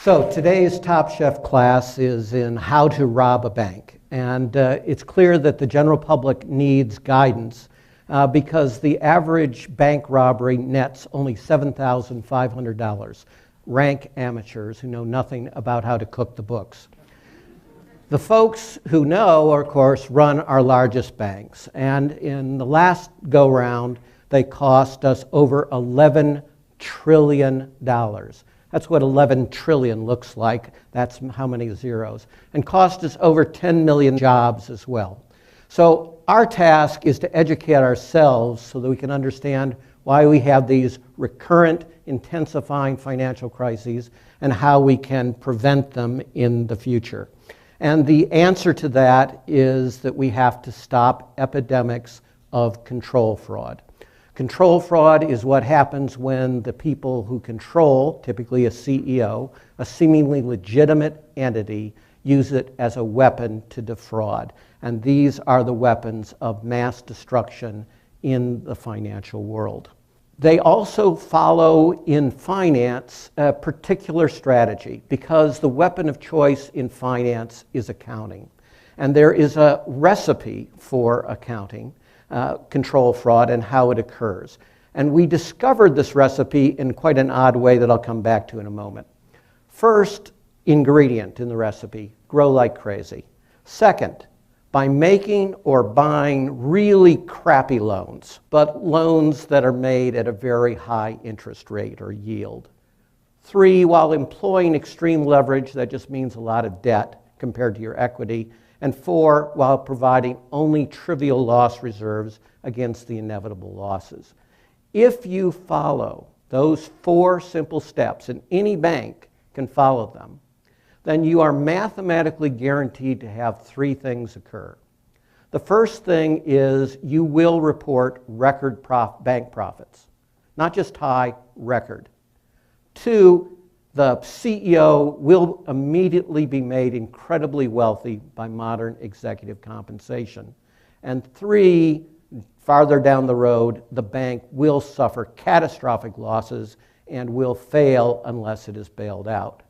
So today's Top Chef class is in how to rob a bank. And it's clear that the general public needs guidance because the average bank robbery nets only $7,500. Rank amateurs who know nothing about how to cook the books. The folks who know, of course, run our largest banks. And in the last go-round, they cost us over $11 trillion. That's what 11 trillion looks like. That's how many zeros. And cost us over 10 million jobs as well. So our task is to educate ourselves so that we can understand why we have these recurrent, intensifying financial crises and how we can prevent them in the future. And the answer to that is that we have to stop epidemics of control fraud. Control fraud is what happens when the people who control, typically a CEO, a seemingly legitimate entity, use it as a weapon to defraud. And these are the weapons of mass destruction in the financial world. They also follow in finance a particular strategy because the weapon of choice in finance is accounting. And there is a recipe for accounting control fraud and how it occurs. And we discovered this recipe in quite an odd way that I'll come back to in a moment. First ingredient in the recipe, grow like crazy. Second, by making or buying really crappy loans, but loans that are made at a very high interest rate or yield. 3, while employing extreme leverage, that just means a lot of debt compared to your equity. And 4, while providing only trivial loss reserves against the inevitable losses. If you follow those 4 simple steps, and any bank can follow them, then you are mathematically guaranteed to have 3 things occur. The first thing is you will report record bank profits, not just high, record. 2, the CEO will immediately be made incredibly wealthy by modern executive compensation. And 3, farther down the road, the bank will suffer catastrophic losses and will fail unless it is bailed out.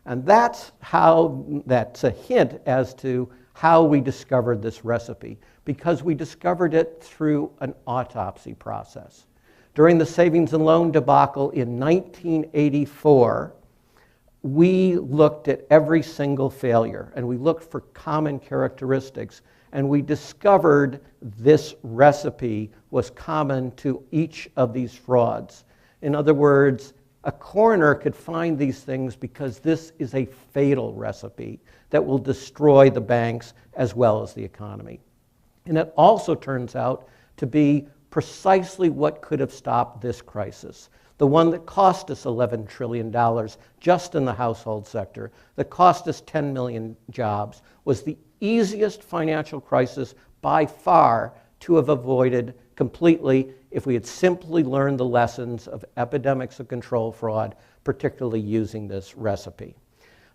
And that's a hint as to how we discovered this recipe, because we discovered it through an autopsy process. During the savings and loan debacle in 1984, we looked at every single failure, and we looked for common characteristics, and we discovered this recipe was common to each of these frauds. In other words, a coroner could find these things because this is a fatal recipe that will destroy the banks as well as the economy. And it also turns out to be precisely what could have stopped this crisis. The one that cost us $11 trillion just in the household sector, that cost us 10 million jobs, was the easiest financial crisis by far to have avoided completely if we had simply learned the lessons of epidemics of control fraud, particularly using this recipe.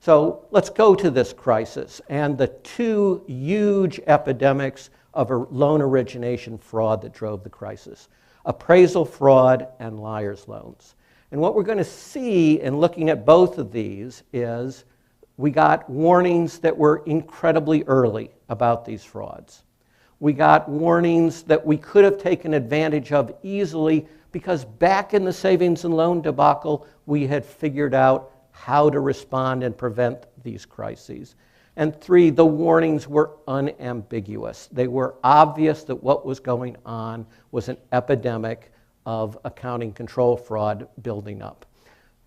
So let's go to this crisis and the 2 huge epidemics of loan origination fraud that drove the crisis: appraisal fraud and liar's loans. And what we're going to see in looking at both of these is we got warnings that were incredibly early about these frauds. We got warnings that we could have taken advantage of easily because back in the savings and loan debacle, we had figured out how to respond and prevent these crises. And 3, the warnings were unambiguous. They were obvious that what was going on was an epidemic of accounting control fraud building up.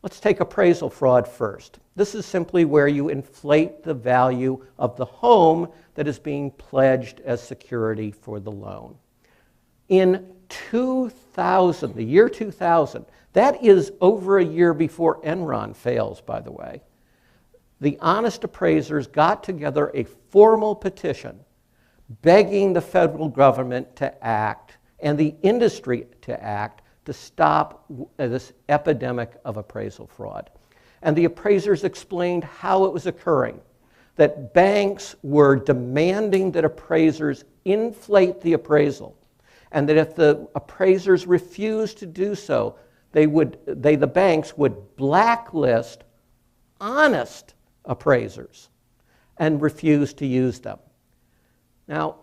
Let's take appraisal fraud first. This is simply where you inflate the value of the home that is being pledged as security for the loan. In 2000, the year 2000, that is over a year before Enron fails, by the way, the honest appraisers got together a formal petition begging the federal government to act and the industry to act to stop this epidemic of appraisal fraud. And the appraisers explained how it was occurring, that banks were demanding that appraisers inflate the appraisal, and that if the appraisers refused to do so, the banks would blacklist honest appraisers and refused to use them. Now,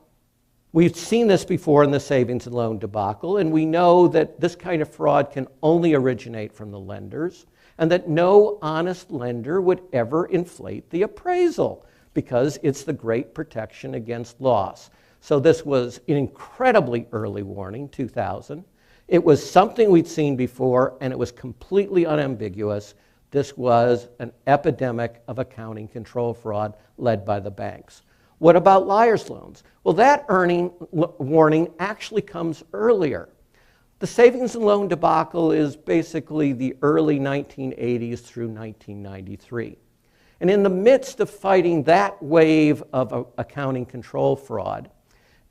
we've seen this before in the savings and loan debacle, and we know that this kind of fraud can only originate from the lenders, and that no honest lender would ever inflate the appraisal because it's the great protection against loss. So this was an incredibly early warning, 2000. It was something we'd seen before, and it was completely unambiguous. This was an epidemic of accounting control fraud led by the banks. What about liar's loans? Well, that warning actually comes earlier. The savings and loan debacle is basically the early 1980s through 1993. And in the midst of fighting that wave of accounting control fraud,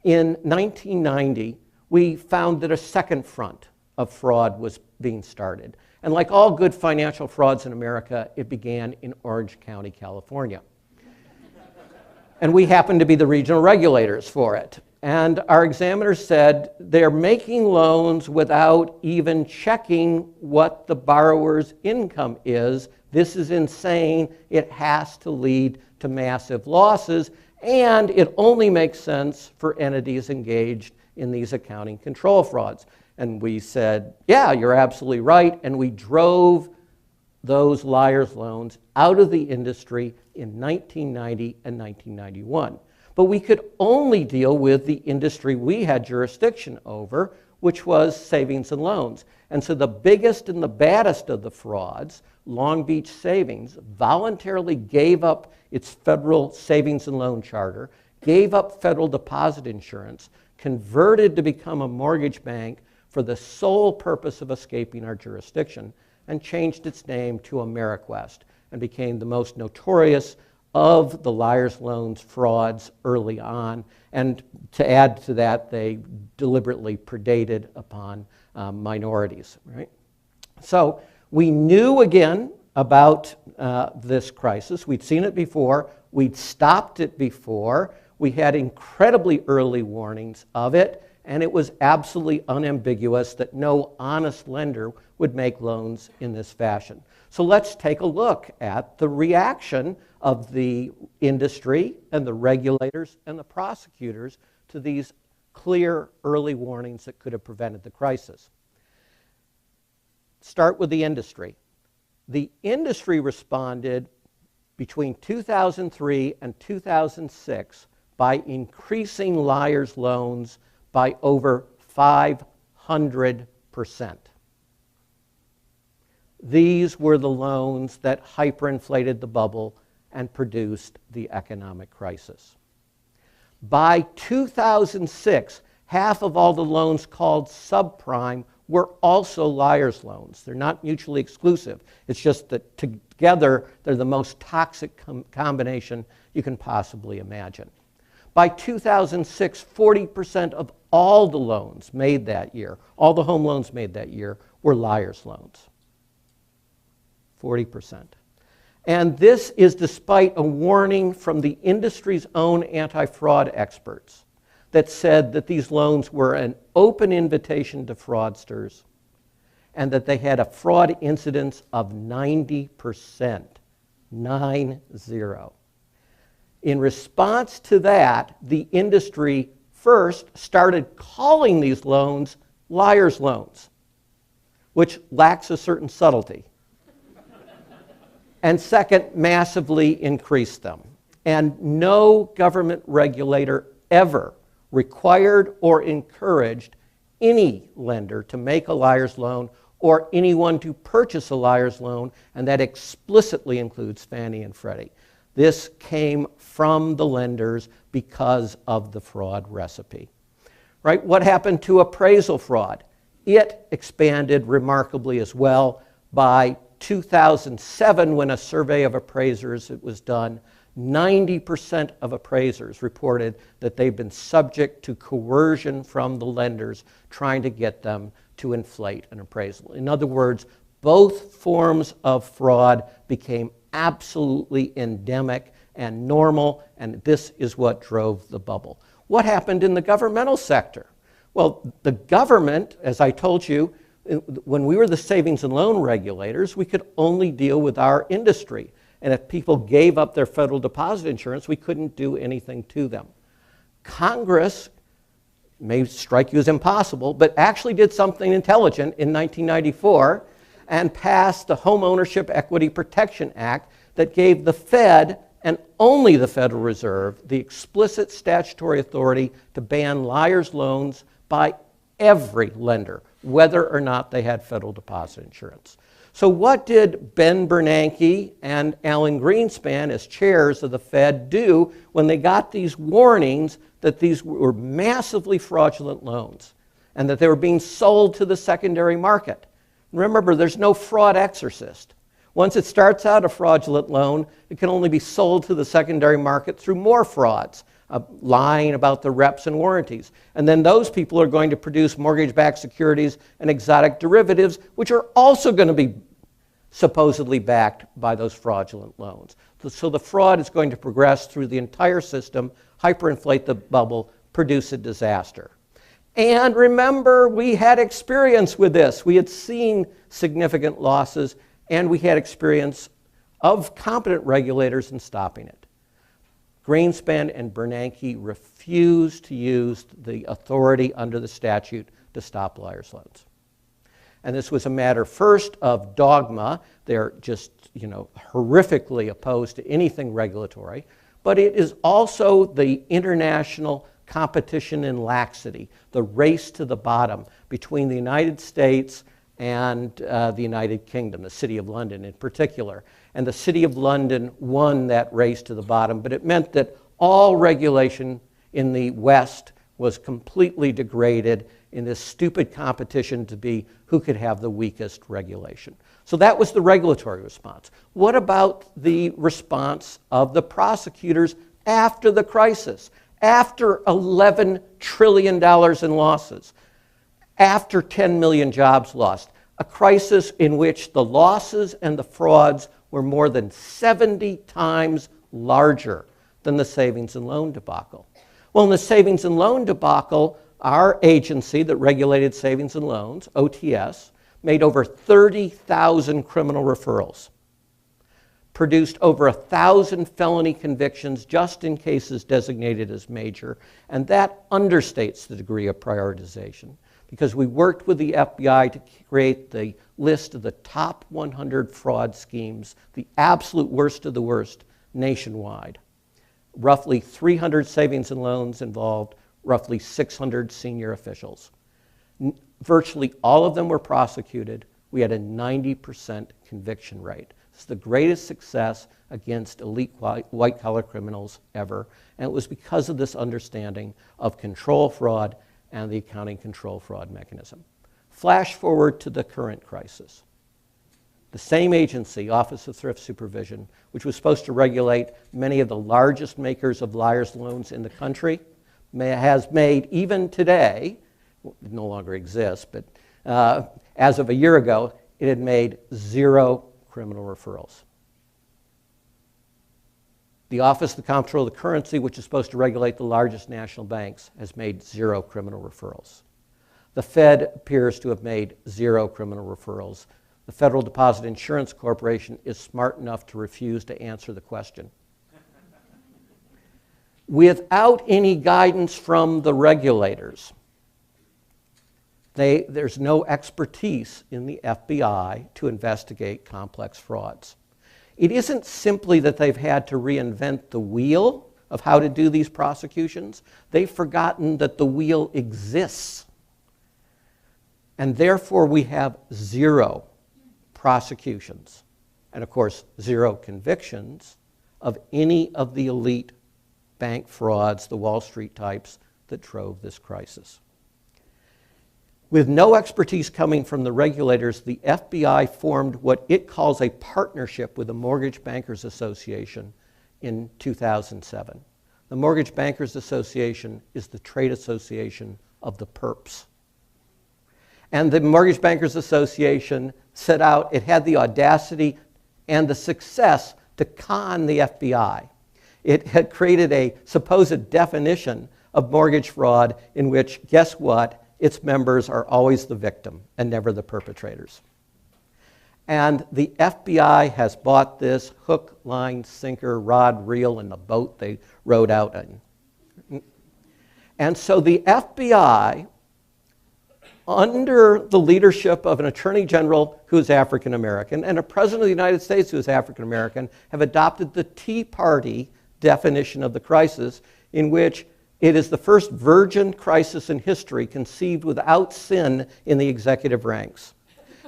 in 1990, we found that a second front of fraud was being started. And like all good financial frauds in America, it began in Orange County, California. And we happened to be the regional regulators for it. And our examiners said they're making loans without even checking what the borrower's income is. This is insane. It has to lead to massive losses. And it only makes sense for entities engaged in these accounting control frauds. And we said, yeah, you're absolutely right. And we drove those liar's loans out of the industry in 1990 and 1991. But we could only deal with the industry we had jurisdiction over, which was savings and loans. And so the biggest and the baddest of the frauds, Long Beach Savings, voluntarily gave up its federal savings and loan charter, gave up federal deposit insurance, converted to become a mortgage bank for the sole purpose of escaping our jurisdiction, and changed its name to AmeriQuest and became the most notorious of the liar's loans frauds early on. And to add to that, they deliberately predated upon minorities, right? So we knew again about this crisis. We'd seen it before. We'd stopped it before. We had incredibly early warnings of it, and it was absolutely unambiguous that no honest lender would make loans in this fashion. So let's take a look at the reaction of the industry and the regulators and the prosecutors to these clear early warnings that could have prevented the crisis. Start with the industry. The industry responded between 2003 and 2006 by increasing liar's loans by over 500%. These were the loans that hyperinflated the bubble and produced the economic crisis. By 2006, half of all the loans called subprime were also liar's loans. They're not mutually exclusive. It's just that together they're the most toxic combination you can possibly imagine. By 2006, 40% of all the loans made that year, all the home loans made that year, were liar's loans. 40%. And this is despite a warning from the industry's own anti-fraud experts that said that these loans were an open invitation to fraudsters and that they had a fraud incidence of 90%, 9-0. In response to that, the industry first started calling these loans liar's loans, which lacks a certain subtlety. And second, massively increased them. And no government regulator ever required or encouraged any lender to make a liar's loan or anyone to purchase a liar's loan, and that explicitly includes Fannie and Freddie. This came from the lenders because of the fraud recipe. Right? What happened to appraisal fraud? It expanded remarkably as well. By 2007, when a survey of appraisers was done, 90% of appraisers reported that they've been subject to coercion from the lenders trying to get them to inflate an appraisal. In other words, both forms of fraud became absolutely endemic and normal, and this is what drove the bubble. What happened in the governmental sector? Well, the government, as I told you, when we were the savings and loan regulators, we could only deal with our industry. And if people gave up their federal deposit insurance, we couldn't do anything to them. Congress may strike you as impossible, but actually did something intelligent in 1994 and passed the Home Ownership Equity Protection Act that gave the Fed, and only the Federal Reserve, the explicit statutory authority to ban liar's loans by every lender, whether or not they had federal deposit insurance. So what did Ben Bernanke and Alan Greenspan, as chairs of the Fed, do when they got these warnings that these were massively fraudulent loans and that they were being sold to the secondary market? Remember, there's no fraud exorcist. Once it starts out a fraudulent loan, it can only be sold to the secondary market through more frauds, lying about the reps and warranties. And then those people are going to produce mortgage-backed securities and exotic derivatives, which are also going to be supposedly backed by those fraudulent loans. So the fraud is going to progress through the entire system, hyperinflate the bubble, produce a disaster. And remember, we had experience with this. We had seen significant losses, and we had experience of competent regulators in stopping it. Greenspan and Bernanke refused to use the authority under the statute to stop liar's loans. And this was a matter first of dogma. They're just, horrifically opposed to anything regulatory. But it is also the international competition in laxity, the race to the bottom between the United States and the United Kingdom, the City of London in particular. And the City of London won that race to the bottom, but it meant that all regulation in the West was completely degraded in this stupid competition to be who could have the weakest regulation. So that was the regulatory response. What about the response of the prosecutors after the crisis, after $11 trillion in losses, after 10 million jobs lost, a crisis in which the losses and the frauds were more than 70 times larger than the savings and loan debacle? Well, in the savings and loan debacle, our agency that regulated savings and loans, OTS, made over 30,000 criminal referrals, produced over 1,000 felony convictions just in cases designated as major, and that understates the degree of prioritization because we worked with the FBI to create the list of the top 100 fraud schemes, the absolute worst of the worst, nationwide. Roughly 300 savings and loans involved roughly 600 senior officials. Virtually all of them were prosecuted. We had a 90% conviction rate. It's the greatest success against elite white-collar criminals ever, and it was because of this understanding of control fraud and the accounting control fraud mechanism. Flash forward to the current crisis. The same agency, Office of Thrift Supervision, which was supposed to regulate many of the largest makers of liar's loans in the country, has made, even today, it no longer exists, but as of a year ago, it had made 0 criminal referrals. The Office of the Comptroller of the Currency, which is supposed to regulate the largest national banks, has made 0 criminal referrals. The Fed appears to have made 0 criminal referrals. The Federal Deposit Insurance Corporation is smart enough to refuse to answer the question. Without any guidance from the regulators, there's no expertise in the FBI to investigate complex frauds. It isn't simply that they've had to reinvent the wheel of how to do these prosecutions. They've forgotten that the wheel exists. And therefore, we have 0 prosecutions, and of course, 0 convictions of any of the elite bank frauds, the Wall Street types that drove this crisis. With no expertise coming from the regulators, the FBI formed what it calls a partnership with the Mortgage Bankers Association in 2007. The Mortgage Bankers Association is the trade association of the perps. And the Mortgage Bankers Association set out, it had the audacity and the success to con the FBI. It had created a supposed definition of mortgage fraud in which, guess what, its members are always the victim and never the perpetrators. And the FBI has bought this hook, line, sinker, rod, reel in the boat they rode out in. And so the FBI, under the leadership of an attorney general who is African American and a president of the United States who is African American, have adopted the Tea Party definition of the crisis, in which it is the first virgin crisis in history conceived without sin in the executive ranks.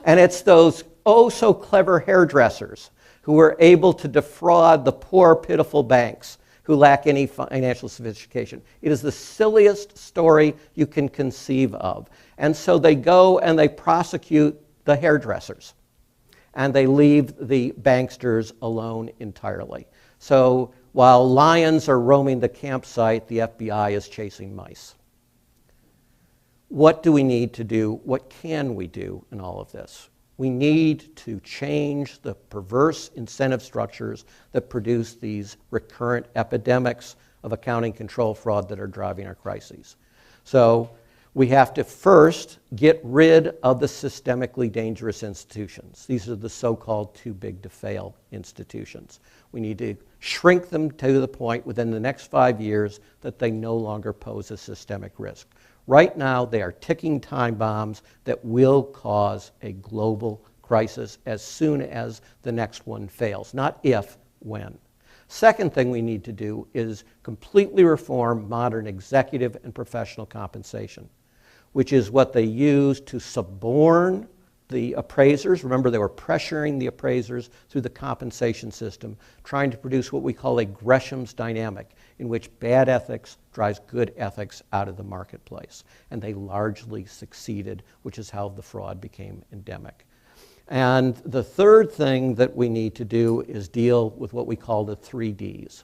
And it's those oh so clever hairdressers who were able to defraud the poor, pitiful banks who lack any financial sophistication. It is the silliest story you can conceive of. And so they go and they prosecute the hairdressers, and they leave the banksters alone entirely. So while lions are roaming the campsite, the FBI is chasing mice. What do we need to do? What can we do in all of this? We need to change the perverse incentive structures that produce these recurrent epidemics of accounting control fraud that are driving our crises. So we have to first get rid of the systemically dangerous institutions. These are the so-called too big to fail institutions. We need to shrink them to the point within the next 5 years that they no longer pose a systemic risk. Right now, they are ticking time bombs that will cause a global crisis as soon as the next one fails, not if, when. Second thing we need to do is completely reform modern executive and professional compensation, which is what they use to suborn the appraisers. Remember, they were pressuring the appraisers through the compensation system, trying to produce what we call a Gresham's dynamic, in which bad ethics drives good ethics out of the marketplace. And they largely succeeded, which is how the fraud became endemic. And the third thing that we need to do is deal with what we call the 3 Ds: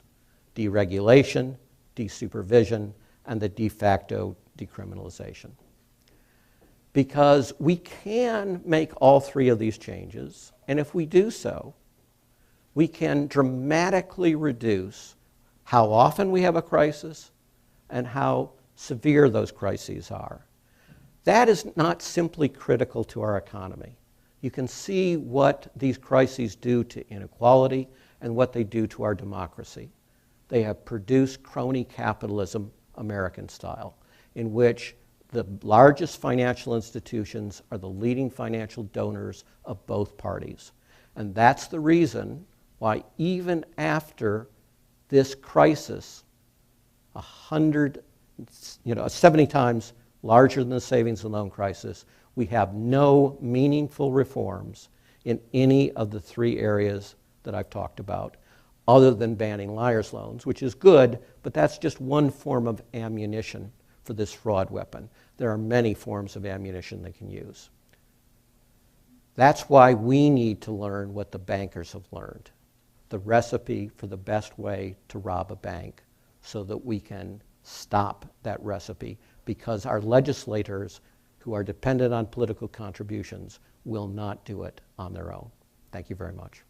deregulation, desupervision, and the de facto decriminalization. Because we can make all 3 of these changes, and if we do so, we can dramatically reduce how often we have a crisis and how severe those crises are. That is not simply critical to our economy. You can see what these crises do to inequality and what they do to our democracy. They have produced crony capitalism, American style, in which the largest financial institutions are the leading financial donors of both parties. And that's the reason why even after this crisis, 70 times larger than the savings and loan crisis, we have no meaningful reforms in any of the 3 areas that I've talked about, other than banning liar's loans, which is good, but that's just one form of ammunition for this fraud weapon. There are many forms of ammunition they can use. That's why we need to learn what the bankers have learned, the recipe for the best way to rob a bank, so that we can stop that recipe, because our legislators, who are dependent on political contributions, will not do it on their own. Thank you very much.